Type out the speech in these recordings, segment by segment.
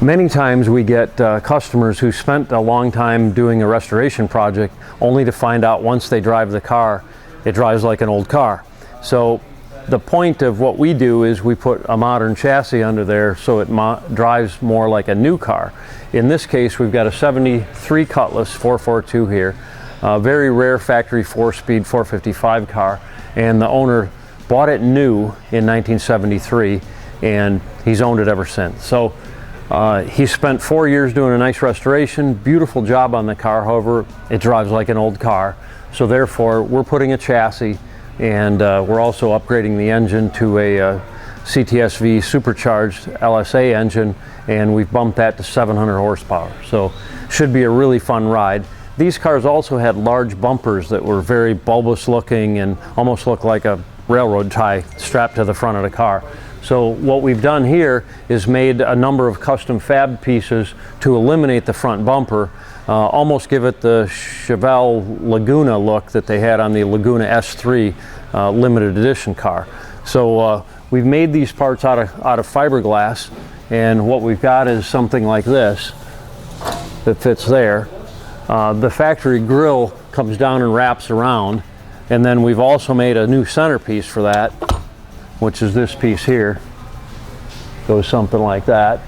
Many times we get customers who spent a long time doing a restoration project only to find out once they drive the car, it drives like an old car. So the point of what we do is we put a modern chassis under there so it drives more like a new car. In this case, we've got a 73 Cutlass 442 here, a very rare factory 4-speed 455 car, and the owner bought it new in 1973 and he's owned it ever since. So he spent 4 years doing a nice restoration, beautiful job on the car. However, it drives like an old car. So therefore, we're putting a chassis, and we're also upgrading the engine to a CTSV supercharged LSA engine, and we've bumped that to 700 horsepower. So should be a really fun ride. These cars also had large bumpers that were very bulbous looking and almost looked like a railroad tie strapped to the front of the car. So what we've done here is made a number of custom fab pieces to eliminate the front bumper, almost give it the Chevelle Laguna look that they had on the Laguna S3 limited edition car. So we've made these parts out of fiberglass, and what we've got is something like this that fits there. The factory grille comes down and wraps around, and then we've also made a new centerpiece for that, which is this piece here. Goes something like that.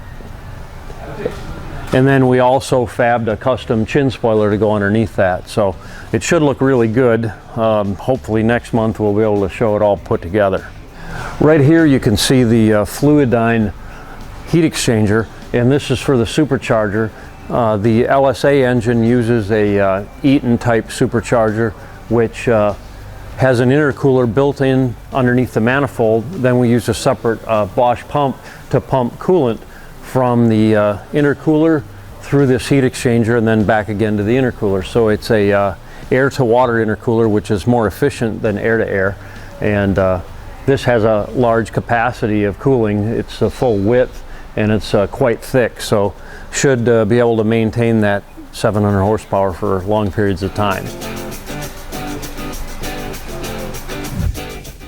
And then we also fabbed a custom chin spoiler to go underneath that. So it should look really good. Hopefully next month we'll be able to show it all put together. Right here you can see the Fluidyne heat exchanger, and this is for the supercharger. The LSA engine uses a Eaton type supercharger, which has an intercooler built in underneath the manifold. Then we use a separate Bosch pump to pump coolant from the intercooler through this heat exchanger and then back again to the intercooler. So it's a air to water intercooler, which is more efficient than air to air. And this has a large capacity of cooling. It's a full width and it's quite thick. So should be able to maintain that 700 horsepower for long periods of time.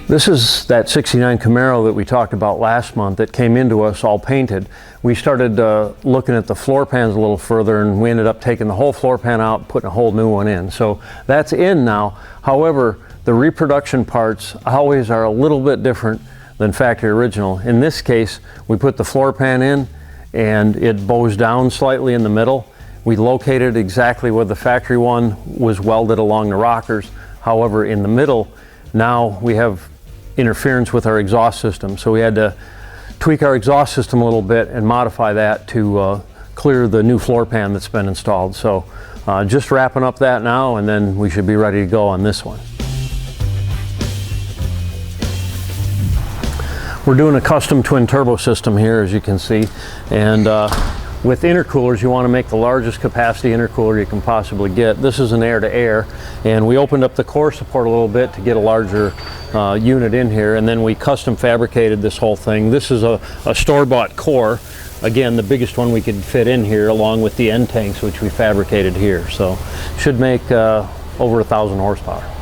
This is that 69 Camaro that we talked about last month that came into us all painted. We started looking at the floor pans a little further, and we ended up taking the whole floor pan out, putting a whole new one in. So that's in now. However, the reproduction parts always are a little bit different than factory original. In this case, we put the floor pan in and it bows down slightly in the middle. We located exactly where the factory one was welded along the rockers. However, in the middle, now we have interference with our exhaust system, so we had to tweak our exhaust system a little bit and modify that to clear the new floor pan that's been installed. So just wrapping up that now, and then we should be ready to go on this one. We're doing a custom twin turbo system here, as you can see, and with intercoolers you want to make the largest capacity intercooler you can possibly get. This is an air to air, and we opened up the core support a little bit to get a larger unit in here, and then we custom fabricated this whole thing. This is a store-bought core, again the biggest one we could fit in here, along with the end tanks which we fabricated here. So should make over 1,000 horsepower.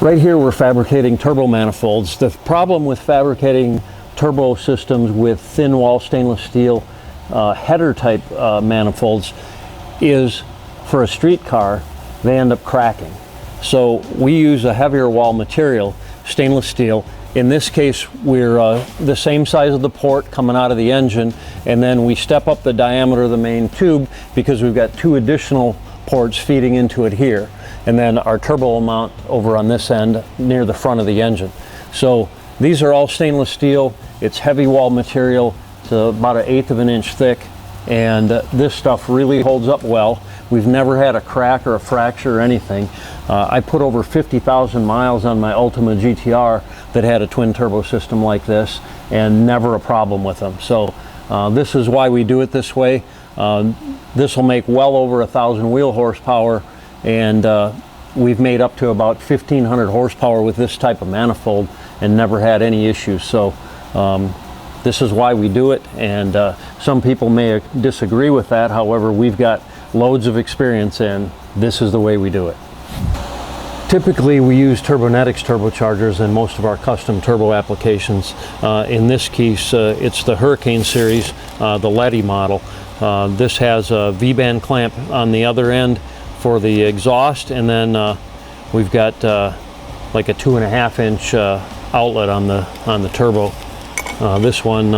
Right here we're fabricating turbo manifolds. The problem with fabricating turbo systems with thin wall stainless steel header type manifolds is, for a street car, they end up cracking. So we use a heavier wall material, stainless steel. In this case, we're the same size of the port coming out of the engine, and then we step up the diameter of the main tube because we've got 2 additional ports feeding into it here, and then our turbo will mount over on this end near the front of the engine. So these are all stainless steel. It's heavy wall material. It's about 1/8 of an inch thick, and this stuff really holds up well. We've never had a crack or a fracture or anything. I put over 50,000 miles on my Ultima GTR that had a twin turbo system like this, and never a problem with them. So this is why we do it this way. This will make well over 1,000 wheel horsepower, and we've made up to about 1,500 horsepower with this type of manifold and never had any issues. So this is why we do it, and some people may disagree with that. However, we've got loads of experience, and this is the way we do it. Typically we use Turbonetics turbochargers in most of our custom turbo applications. In this case it's the Hurricane series, the Letty model. This has a V-band clamp on the other end for the exhaust, and then we've got like a 2.5 inch outlet on the turbo. This one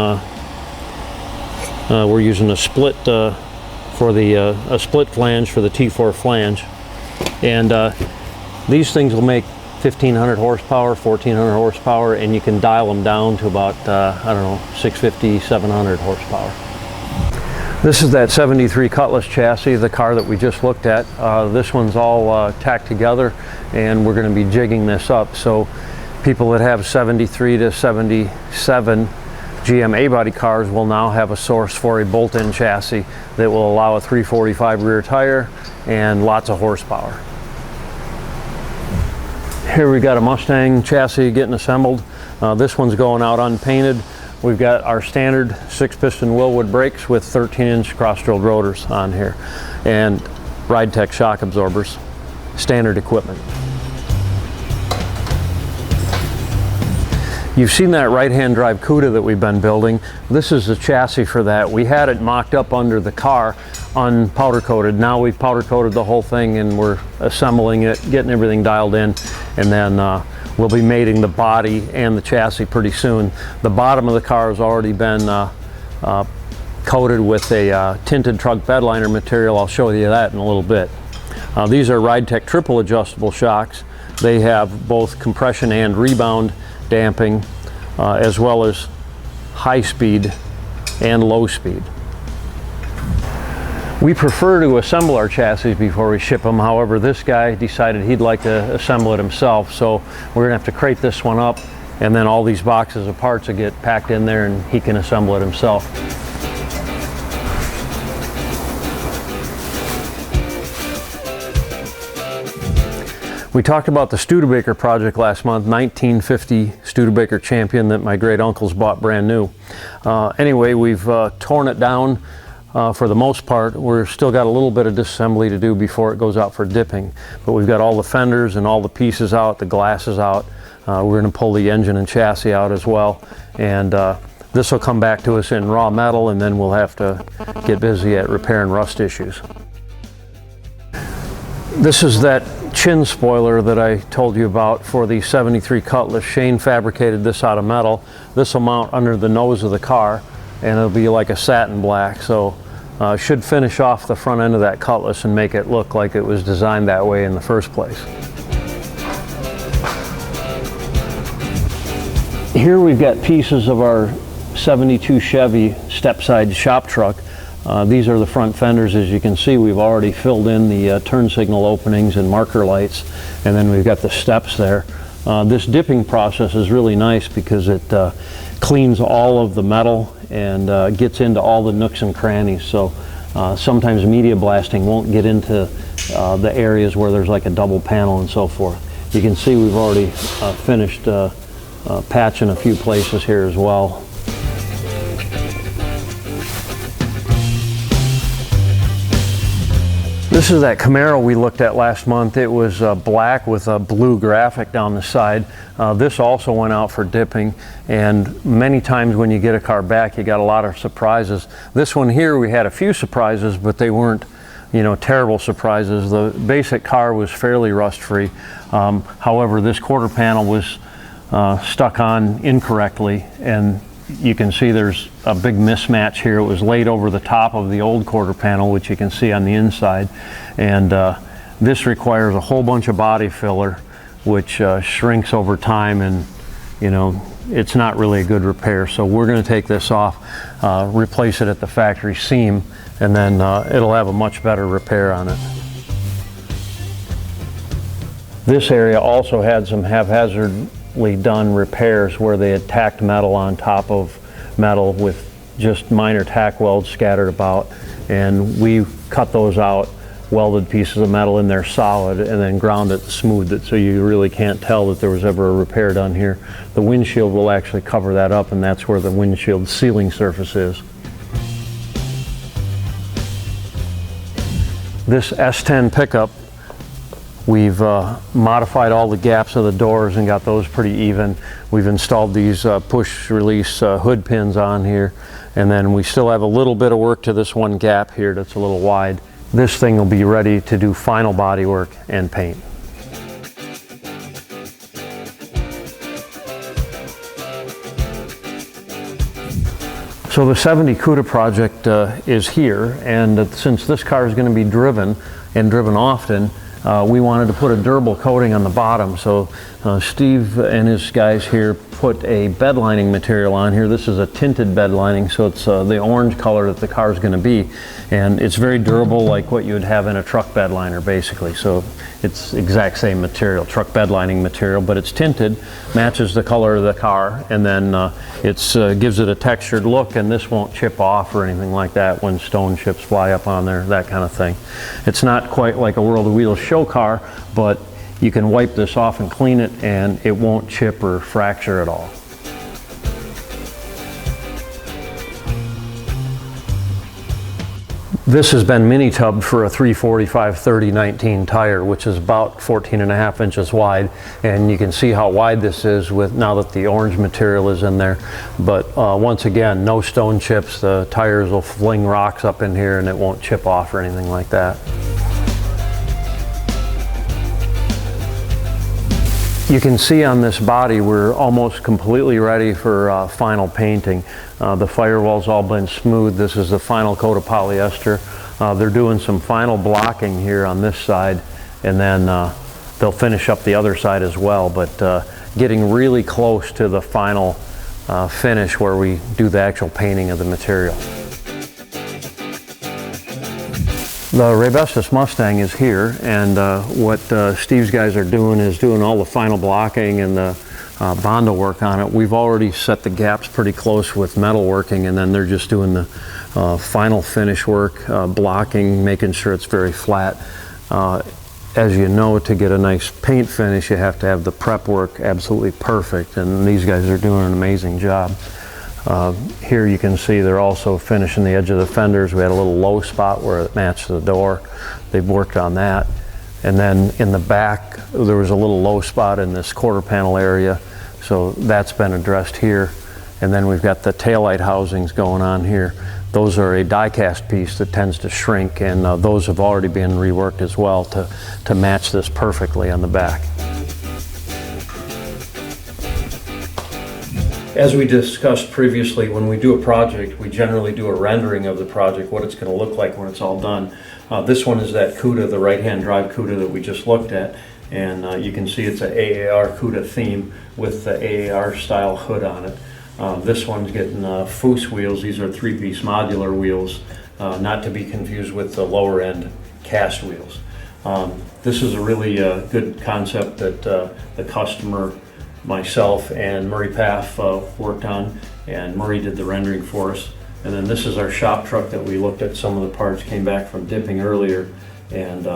we're using a split for the a split flange for the T4 flange, and these things will make 1,500 horsepower, 1,400 horsepower, and you can dial them down to about I don't know, 650, 700 horsepower. This is that 73 Cutlass chassis, the car that we just looked at. This one's all tacked together, and we're going to be jigging this up. So people that have 73 to 77 GM A-body cars will now have a source for a bolt-in chassis that will allow a 345 rear tire and lots of horsepower. Here we got a Mustang chassis getting assembled. This one's going out unpainted. We've got our standard 6-piston Wilwood brakes with 13-inch cross-drilled rotors on here, and RideTech shock absorbers, standard equipment. You've seen that right-hand drive CUDA that we've been building. This is the chassis for that. We had it mocked up under the car, unpowder coated. Now we've powder coated the whole thing, and we're assembling it, getting everything dialed in, and then we'll be mating the body and the chassis pretty soon. The bottom of the car has already been coated with a tinted truck bed liner material. I'll show you that in a little bit. These are RideTech triple adjustable shocks. They have both compression and rebound damping, as well as high speed and low speed. We prefer to assemble our chassis before we ship them. However, this guy decided he'd like to assemble it himself, so we're gonna have to crate this one up, and then all these boxes of parts will get packed in there and he can assemble it himself. We talked about the Studebaker project last month, 1950 Studebaker Champion that my great uncles bought brand new. Anyway, we've torn it down for the most part. We're still got a little bit of disassembly to do before it goes out for dipping, but we've got all the fenders and all the pieces out, the glasses out. We're going to pull the engine and chassis out as well, and this will come back to us in raw metal, and then we'll have to get busy at repairing rust issues. This is that chin spoiler that I told you about for the 73 Cutlass. Shane fabricated this out of metal. This will mount under the nose of the car, and it'll be like a satin black, so should finish off the front end of that Cutlass and make it look like it was designed that way in the first place. Here we've got pieces of our 72 Chevy step-side shop truck. These are the front fenders. As you can see, we've already filled in the turn signal openings and marker lights, and then we've got the steps there. This dipping process is really nice because it cleans all of the metal and gets into all the nooks and crannies. So sometimes media blasting won't get into the areas where there's like a double panel and so forth. You can see we've already finished patching a few places here as well. This is that Camaro we looked at last month. It was black with a blue graphic down the side. This also went out for dipping, and many times when you get a car back, you got a lot of surprises. This one here, we had a few surprises, but they weren't, you know, terrible surprises. The basic car was fairly rust-free. However, this quarter panel was stuck on incorrectly, and you can see there's a big mismatch here. It was laid over the top of the old quarter panel, which you can see on the inside, and this requires a whole bunch of body filler, which shrinks over time, and you know, it's not really a good repair. So we're going to take this off, replace it at the factory seam, and then it'll have a much better repair on it. This area also had some haphazardly done repairs where they had tacked metal on top of metal with just minor tack welds scattered about, and we cut those out, welded pieces of metal in there solid, and then ground it, smoothed it, so you really can't tell that there was ever a repair done here. The windshield will actually cover that up, and that's where the windshield sealing surface is. This S10 pickup We've modified all the gaps of the doors and got those pretty even. We've installed these push release hood pins on here, and then we still have a little bit of work to this one gap here that's a little wide. This thing will be ready to do final body work and paint. So the 70 CUDA project is here, and since this car is going to be driven and driven often, we wanted to put a durable coating on the bottom. So Steve and his guys here put a bed lining material on here. This is a tinted bed lining, so it's the orange color that the car is going to be, and it's very durable, like what you would have in a truck bed liner basically. So it's exact same material, truck bed lining material, but it's tinted, matches the color of the car, and then it gives it a textured look, and this won't chip off or anything like that when stone chips fly up on there, that kind of thing. It's not quite like a World of Wheels show car, but you can wipe this off and clean it and it won't chip or fracture at all. This has been mini tubbed for a 345/30/19 tire, which is about 14.5 inches wide, and you can see how wide this is with now that the orange material is in there. But once again, no stone chips. The tires will fling rocks up in here and it won't chip off or anything like that. You can see on this body we're almost completely ready for final painting. The firewall's all been smooth. This is the final coat of polyester. They're doing some final blocking here on this side, and then they'll finish up the other side as well, but getting really close to the final finish where we do the actual painting of the material. The Raybestos Mustang is here, and what Steve's guys are doing is doing all the final blocking and the Bondo work on it. We've already set the gaps pretty close with metal working, and then they're just doing the final finish work, blocking, making sure it's very flat. As you know, to get a nice paint finish, you have to have the prep work absolutely perfect, and these guys are doing an amazing job. Here you can see they're also finishing the edge of the fenders. We had a little low spot where it matched the door. They've worked on that. And then in the back, there was a little low spot in this quarter panel area, so that's been addressed here. And then we've got the taillight housings going on here. Those are a die-cast piece that tends to shrink, and those have already been reworked as well to match this perfectly on the back. As we discussed previously, when we do a project, we generally do a rendering of the project, what it's going to look like when it's all done. This one is that CUDA, the right-hand drive CUDA that we just looked at, and you can see it's an AAR CUDA theme with the AAR style hood on it. This one's getting Foose wheels. These are 3-piece modular wheels, not to be confused with the lower end cast wheels. This is a really good concept that the customer, myself, and Murray Paff worked on, and Murray did the rendering for us. And then this is our shop truck that we looked at. Some of the parts came back from dipping earlier, and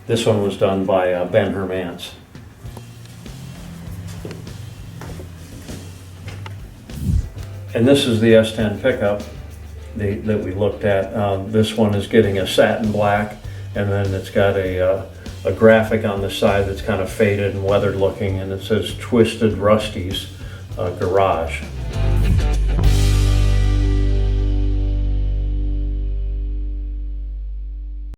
this one was done by Ben Hermance. And this is the S10 pickup that we looked at. This one is getting a satin black, and then it's got a graphic on the side that's kind of faded and weathered looking, and it says Twisted Rusty's Garage.